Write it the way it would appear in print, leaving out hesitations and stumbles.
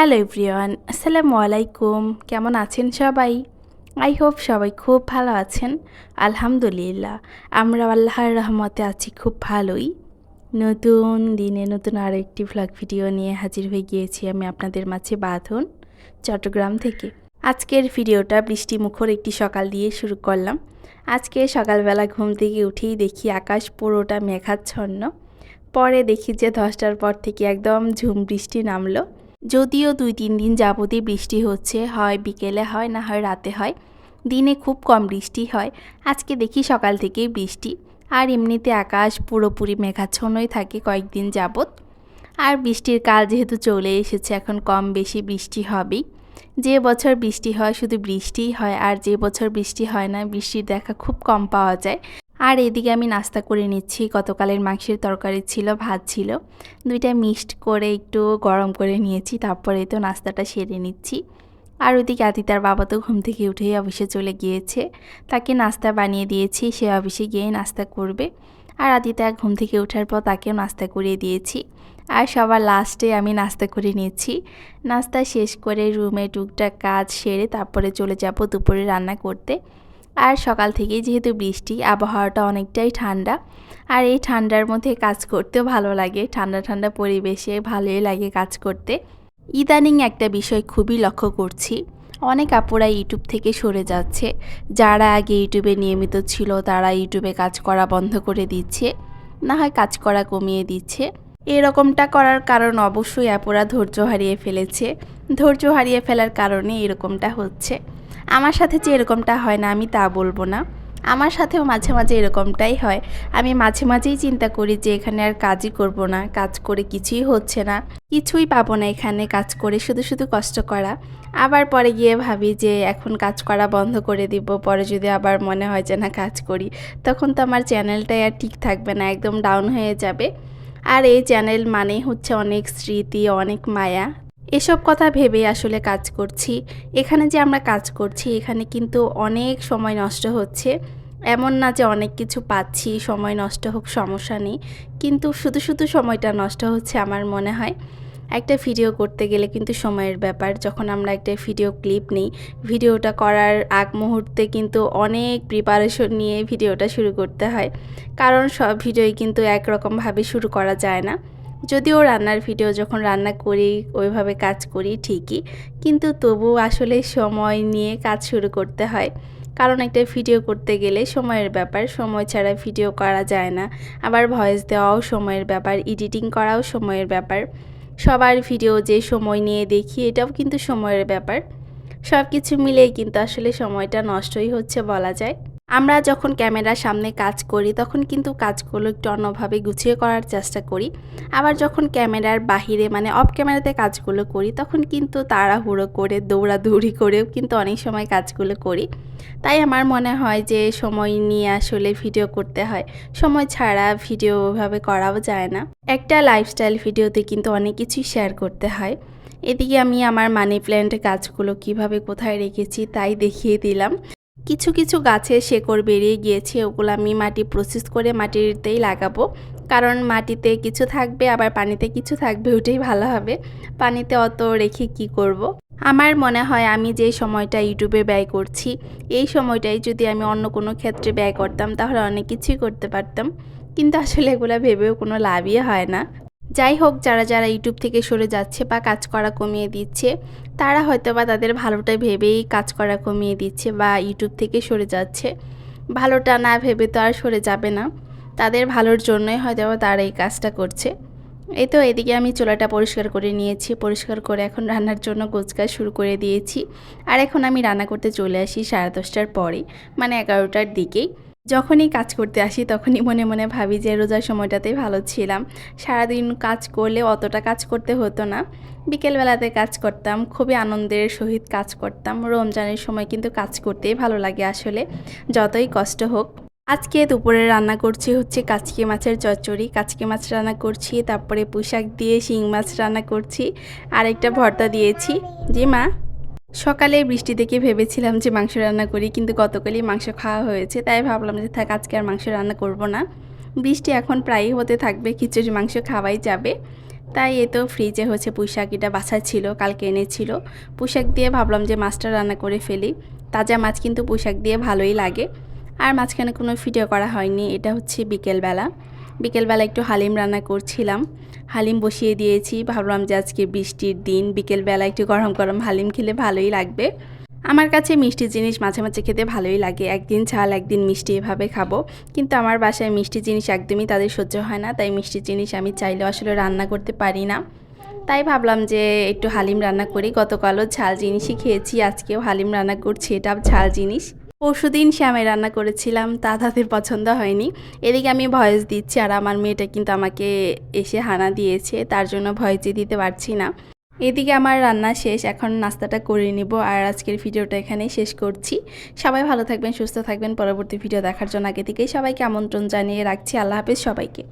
Hello everyone, আসসালামু আলাইকুম। কেমন আছেন সবাই? আই হোপ সবাই খুব ভালো আছেন। আলহামদুলিল্লাহ, আমরা আল্লাহর রহমতে আছি খুব ভালোই। নতুন দিনে নতুন আরও একটি ভ্লগ ভিডিও নিয়ে হাজির হয়ে গিয়েছি আমি আপনাদের মাঝে বাঁধন, চট্টগ্রাম থেকে। আজকের ভিডিওটা বৃষ্টিমুখর একটি সকাল দিয়ে শুরু করলাম। আজকে সকালবেলা ঘুম থেকে উঠেই দেখি আকাশ পুরোটা মেঘাচ্ছন্ন। পরে দেখি যে 10টার পর থেকে একদম ঝুম বৃষ্টি নামলো। যদিও 2-3 দিন যাবতই বৃষ্টি হচ্ছে, হয় বিকেলে হয় না হয় রাতে হয়, দিনে খুব কম বৃষ্টি হয়। আজকে দেখি সকাল থেকেই বৃষ্টি, আর এমনিতে আকাশ পুরোপুরি মেঘাচ্ছন্নই থাকে কয়েকদিন যাবত। আর বৃষ্টির কাল যেহেতু চলে এসেছে, এখন কম বেশি বৃষ্টি হবেই। যে বছর বৃষ্টি হয় শুধু বৃষ্টিই হয়, আর যে বছর বৃষ্টি হয় না বৃষ্টির দেখা খুব কম পাওয়া যায়। আর এদিকে আমি নাস্তা করে নিচ্ছি। গতকালের মাংসের তরকারি ছিল, ভাত ছিল, দুইটা মিক্সড করে একটু গরম করে নিয়েছি, তারপরে তো নাস্তাটা সেরে নিচ্ছি। আর ওইদিকে আদিতার বাবা তো ঘুম থেকে উঠেই অফিসে চলে গিয়েছে, তাকে নাস্তা বানিয়ে দিয়েছি, সে অফিসে গিয়ে নাস্তা করবে। আর আদিতা ঘুম থেকে ওঠার পর তাকেও নাস্তা করিয়ে দিয়েছি। আর সবার লাস্টে আমি নাস্তা করে নিয়েছি। নাস্তা শেষ করে রুমে টুকটাক কাজ সেরে তারপরে চলে যাব দুপুরে রান্না করতে। আর সকাল থেকেই যেহেতু বৃষ্টি, আবহাওয়াটা অনেকটাই ঠান্ডা, আর এই ঠান্ডার মধ্যে কাজ করতেও ভালো লাগে। ঠান্ডা ঠান্ডা পরিবেশে ভালোই লাগে কাজ করতে। ইদানিং একটা বিষয় খুবই লক্ষ্য করছি, অনেক আপুরা ইউটিউব থেকে সরে যাচ্ছে। যারা আগে ইউটিউবে নিয়মিত ছিল তারা ইউটিউবে কাজ করা বন্ধ করে দিচ্ছে, না হয় কাজ করা কমিয়ে দিচ্ছে। এরকমটা করার কারণ অবশ্যই আপুরা ধৈর্য হারিয়ে ফেলেছে। ধৈর্য হারিয়ে ফেলার কারণে এরকমটা হচ্ছে। আমার সাথে যে এরকমটা হয় না আমি তা বলবো না, আমার সাথেও মাঝে মাঝে এরকমটাই হয়। আমি মাঝে মাঝেই চিন্তা করি যে এখানে আর কাজই করব না, কাজ করে কিছুই হচ্ছে না, কিছুই পাবো না এখানে কাজ করে, শুধু শুধু কষ্ট করা। আবার পরে গিয়ে ভাবি যে এখন কাজ করা বন্ধ করে দিব, পরে যদি আবার মনে হয় যে না কাজ করি, তখন তো আমার চ্যানেলটাই আর ঠিক থাকবে না, একদম ডাউন হয়ে যাবে। আর এই চ্যানেল মানেই হচ্ছে অনেক স্মৃতি, অনেক মায়া। এসব কথা ভেবে আসলে কাজ করছি। এখানে যে আমরা কাজ করছি এখানে কিন্তু অনেক সময় নষ্ট হচ্ছে। এমন না যে অনেক কিছু পাচ্ছি, সময় নষ্ট হোক সমস্যা নেই, কিন্তু শুধু শুধু সময়টা নষ্ট হচ্ছে। আমার মনে হয় একটা ভিডিও করতে গেলে কিন্তু সময়ের ব্যাপার। যখন আমরা একটা ভিডিও ক্লিপ নিই, ভিডিওটা করার আগ মুহূর্তে কিন্তু অনেক প্রিপারেশন নিয়ে ভিডিওটা শুরু করতে হয়, কারণ সব ভিডিওই কিন্তু একরকমভাবে শুরু করা যায় না। যদিও রান্নার ভিডিও যখন রান্না করি ওইভাবে কাজ করি ঠিকই, কিন্তু তবুও আসলে সময় নিয়ে কাজ শুরু করতে হয়, কারণ একটা ভিডিও করতে গেলে সময়ের ব্যাপার, সময় ছাড়া ভিডিও করা যায় না। আবার ভয়েস দেওয়াও সময়ের ব্যাপার, এডিটিং করাও সময়ের ব্যাপার, সবার ভিডিও যে সময় নিয়ে দেখি এটাও কিন্তু সময়ের ব্যাপার। সব কিছু মিলেই কিন্তু আসলে সময়টা নষ্টই হচ্ছে বলা যায়। আমরা যখন ক্যামেরার সামনে কাজ করি তখন কিন্তু কাজগুলো একটু অন্যভাবে গুছিয়ে করার চেষ্টা করি, আবার যখন ক্যামেরার বাহিরে মানে অফ ক্যামেরাতে কাজগুলো করি তখন কিন্তু তাড়াহুড়ো করে দৌড়াদৌড়ি করেও কিন্তু অনেক সময় কাজগুলো করি। তাই আমার মনে হয় যে সময় নিয়ে আসলে ভিডিও করতে হয়, সময় ছাড়া ভিডিও ওইভাবে করাও যায় না। একটা লাইফস্টাইল ভিডিওতে কিন্তু অনেক কিছুই শেয়ার করতে হয়। এদিকে আমি আমার মানি প্ল্যান্ট গাছগুলো কিভাবে কোথায় রেখেছি তাই দেখিয়ে দিলাম। কিছু কিছু গাছে শেকড় বেরিয়ে গিয়েছে, ওগুলো আমি মাটি প্রসেস করে মাটিতেই লাগাবো, কারণ মাটিতে কিছু থাকবে আবার পানিতে কিছু থাকবে, ওটাই ভালো হবে। পানিতে অত রেখে কি করব। আমার মনে হয় আমি যে সময়টা ইউটিউবে ব্যয় করছি এই সময়টাই যদি আমি অন্য কোনো ক্ষেত্রে ব্যয় করতাম তাহলে অনেক কিছুই করতে পারতাম, কিন্তু আসলে এগুলো ভেবেও কোনো লাভই হয় না। যাই হোক, যারা যারা ইউটিউব থেকে সরে যাচ্ছে বা কাজ করা কমিয়ে দিচ্ছে তারা হয়তো বা তাদের ভালোটা ভেবেই কাজ করা কমিয়ে দিচ্ছে বা ইউটিউব থেকে সরে যাচ্ছে। ভালোটা না ভেবে তো আর সরে যাবে না, তাদের ভালোর জন্যই হয়তো বা তারা এই কাজটা করছে। এই তো এদিকে আমি চুলাটা পরিষ্কার করে নিয়েছি, পরিষ্কার করে এখন রান্নার জন্য গোছগাছ শুরু করে দিয়েছি। আর এখন আমি রান্না করতে চলে আসি 10:30টার পরে, মানে 11টার দিকেই। যখনই কাজ করতে আসি তখনই মনে মনে ভাবি যে রোজার সময়টাতেই ভালো ছিলাম, সারাদিন কাজ করলে অতটা কাজ করতে হতো না, বিকেলবেলাতে কাজ করতাম, খুবই আনন্দের সহিত কাজ করতাম। রমজানের সময় কিন্তু কাজ করতেই ভালো লাগে আসলে, যতই কষ্ট হোক। আজকে দুপুরে রান্না করছি হচ্ছে কাচকি মাছের চচ্চড়ি, কাচকি মাছ রান্না করছি, তারপরে পুঁইশাক দিয়ে শিং মাছ রান্না করছি, আর একটা ভর্তা দিয়েছি। জি মা। সকালে বৃষ্টি দেখে ভেবেছিলাম যে মাংস রান্না করি, কিন্তু গতকালই মাংস খাওয়া হয়েছে, তাই ভাবলাম যে থাক আজকে আর মাংস রান্না করব না। বৃষ্টি এখন প্রায়ই হতে থাকবে, খিচুড়ি মাংস খাওয়াই যাবে। তাই এ তো ফ্রিজে হচ্ছে পুঁইশাক এটা বাছা ছিল, কালকে এনেছিল। পুঁইশাক দিয়ে ভাবলাম যে মাছটা রান্না করে ফেলি। তাজা মাছ কিন্তু পুঁইশাক দিয়ে ভালোই লাগে। আর মাঝখানে কোনো ভিডিও করা হয়নি। এটা হচ্ছে বিকেলবেলা। বিকেলবেলা একটু হালিম রান্না করছিলাম। হালিম বসিয়ে দিয়েছি, ভাবলাম যে আজকে বৃষ্টির দিন, বিকেলবেলা একটু গরম গরম হালিম খেলে ভালোই লাগবে। আমার কাছে মিষ্টি জিনিস মাঝে মাঝে খেতে ভালোই লাগে। একদিন ঝাল একদিন মিষ্টি এভাবে খাবো। কিন্তু আমার বাসায় মিষ্টি জিনিস একদমই তাদের সহ্য হয় না, তাই মিষ্টি জিনিস আমি চাইলেও আসলে রান্না করতে পারি না। তাই ভাবলাম যে একটু হালিম রান্না করি। গতকালও ঝাল জিনিসই খেয়েছি, আজকেও হালিম রান্না করছি, এটা ঝাল জিনিস। পরশুদিন শ্যামাই রান্না করেছিলাম, তা তাদের পছন্দ হয়নি। এদিকে আমি ভয়েস দিচ্ছি আর আমার মেয়েটা কিন্তু আমাকে এসে হানা দিয়েছে, তার জন্য ভয়েসই দিতে পারছি না। এদিকে আমার রান্না শেষ, এখন নাস্তাটা করে নিব। আর আজকের ভিডিওটা এখানেই শেষ করছি। সবাই ভালো থাকবেন, সুস্থ থাকবেন। পরবর্তী ভিডিও দেখার জন্য আগে থেকেই সবাইকে আমন্ত্রণ জানিয়ে রাখছি। আল্লাহ হাফেজ সবাইকে।